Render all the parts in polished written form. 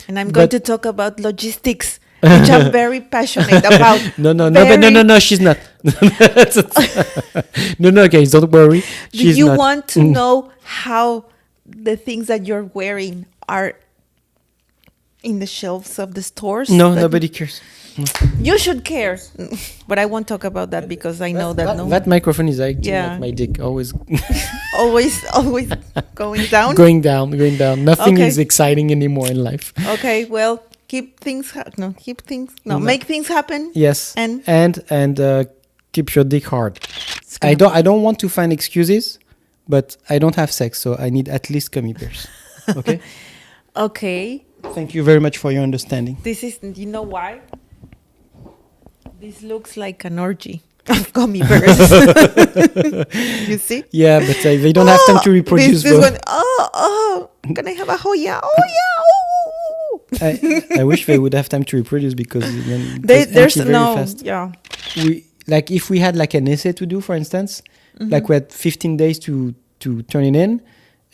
And I'm going to talk about logistics, which I'm very passionate about. No, she's not. No, guys, don't worry. Do She's you not. want to know how the things that you're wearing are in the shelves of the stores? No, nobody cares. You should care. But I won't talk about that because I know that no. That microphone is acting Yeah. like my dick, always always going down. going down. Nothing Okay. is exciting anymore in life. Okay, well, make things happen. Yes, And keep your dick hard. I don't want to find excuses, but I don't have sex, so I need at least gummy bears. Okay. Okay. Thank you very much for your understanding. This is, you know why? This looks like an orgy of gummy bears. You see? Yeah, but they don't have time to reproduce. This one. Can I have a Hoya? Oh yeah. I wish they would have time to reproduce because then There's very no. fast. Yeah. We like if we had like an essay to do, for instance, like we had 15 days to turn it in,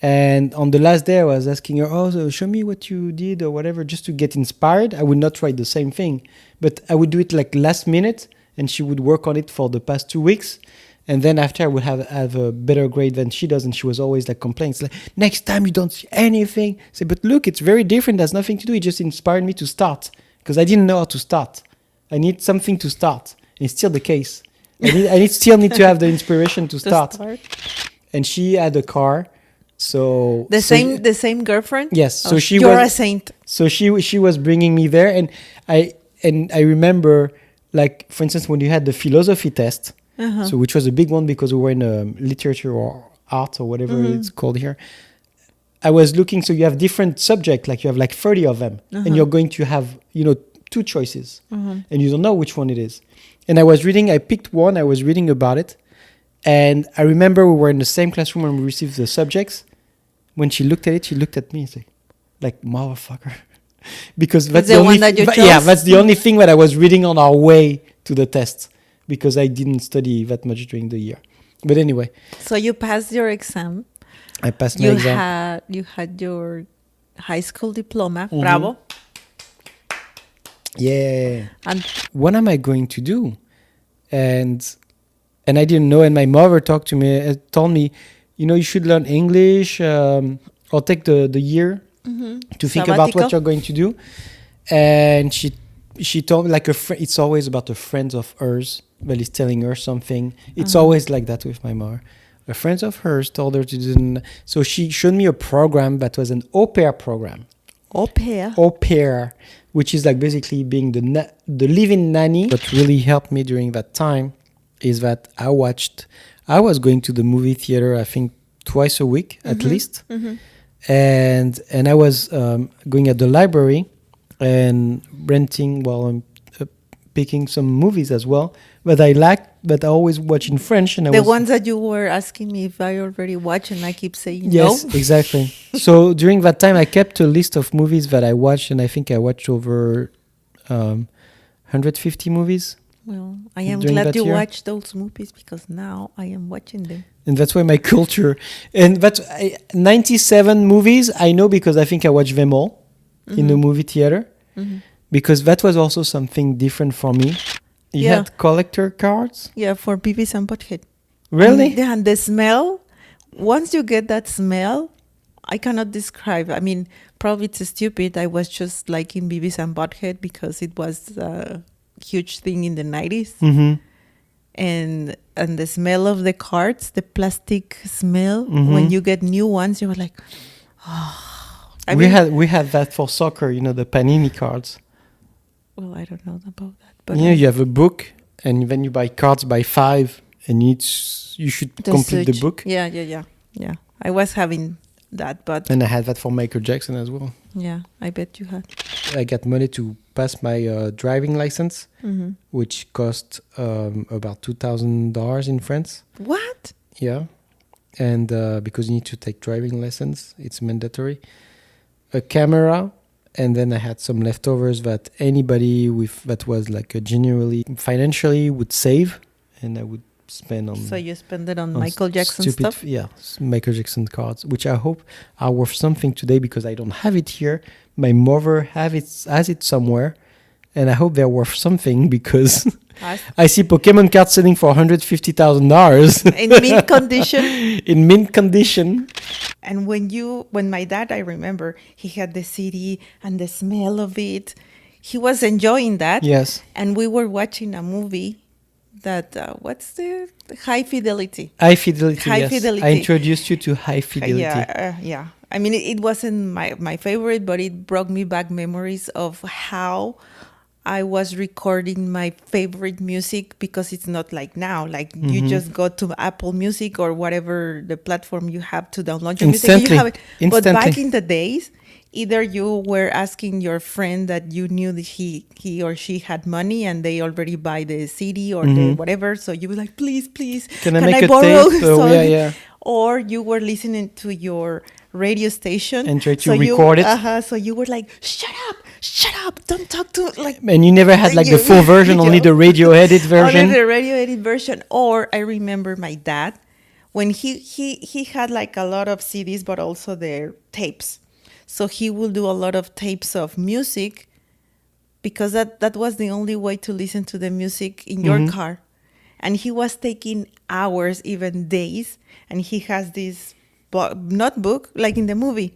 and on the last day I was asking her, so show me what you did or whatever, just to get inspired. I would not write the same thing, but I would do it like last minute, and she would work on it for the past 2 weeks. And then after I would have a better grade than she does. And she was always like complaining. It's like, next time you don't see anything. I say, but look, it's very different. There's nothing to do. It just inspired me to start because I didn't know how to start. I need something to start. And it's still the case. I still need to have the inspiration to start. And she had a car. So the same girlfriend? Yes. So you're a saint. So she was bringing me there. And I remember, like, for instance, when you had the philosophy test, so which was a big one because we were in literature or art or whatever it's called here. I was looking, so you have different subjects, like you have like 30 of them, and you're going to have, 2 choices, and you don't know which one it is. And I picked one, I was reading about it, and I remember we were in the same classroom when we received the subjects. When she looked at it, she looked at me and said, like, motherfucker. Because that's the only one that you chose? Yeah, that's the only thing that I was reading on our way to the test. Because I didn't study that much during the year. But anyway. So you passed your exam. I passed my exam. You had your high school diploma. Bravo. Yeah. And what am I going to do? And I didn't know. And my mother told me, you should learn English or take the year to think about what you're going to do. And she told me, like, it's always about a friend of hers that is telling her something. It's always like that with my mother. A friend of hers told her to do. So she showed me a program that was an Au Pair program. Au Pair? Au Pair, which is like basically being the live-in nanny. What really helped me during that time is that I was going to the movie theater, I think, twice a week at least. And I was going at the library and renting picking some movies as well that I like, but I always watch in French. And ones that you were asking me if I already watched, and I keep saying yes, no. Exactly. So during that time, I kept a list of movies that I watched, and I think I watched over 150 movies. Well, I am glad you watched those movies because now I am watching them. And that's why my culture, and that's 97 movies I know because I think I watched them all in the movie theater. Because that was also something different for me. You had collector cards? Yeah, for Beavis and Butthead. Really? And the smell, once you get that smell, I cannot describe. I mean, probably it's stupid. I was just liking Beavis and Butthead because it was a huge thing in the 90s. And the smell of the cards, the plastic smell, when you get new ones, you were like, oh. We had that for soccer, the Panini cards. Well, I don't know about that. But you have a book, and then you buy cards by 5, and you should complete the book. Yeah. I was having that, but... And I had that for Michael Jackson as well. Yeah, I bet you had. I got money to pass my driving license, which cost about $2,000 in France. What? Yeah. And because you need to take driving lessons, it's mandatory. A camera, and then I had some leftovers that anybody that was like genuinely financially would save, and I would spend on So you spend it on on Michael Jackson stupid stuff? Michael Jackson cards, which I hope are worth something today because I don't have it here. My mother has it somewhere, and I hope they're worth something because I see Pokemon cards selling for $150,000 In mint condition. in mint condition. And when my dad, I remember, he had the CD and the smell of it. He was enjoying that. Yes, And we were watching a movie that, what's the High Fidelity? High Fidelity. High Yes, Fidelity. I introduced you to High Fidelity. Yeah. I mean, it wasn't my favorite, but it brought me back memories of how I was recording my favorite music, because it's not like now. Like you just go to Apple Music or whatever the platform you have to download your music. And you have it. But back in the days, either you were asking your friend that you knew that he or she had money and they already buy the CD or the whatever. So you were like, please, Can I make a borrow? tape? Oh, yeah. Or you were listening to your radio station And try to record it. So you were like, shut up, don't talk to like. And you never had like the full version, only the radio edit version. Only the radio edit version. Or I remember my dad when he had like a lot of CDs, but also their tapes. So he will do a lot of tapes of music, because that was the only way to listen to the music in your car. And he was taking hours, even days. And he has this notebook, like in the movie.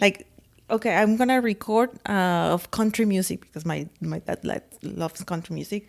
Like, okay, I'm going to record of country music, because my dad loves country music.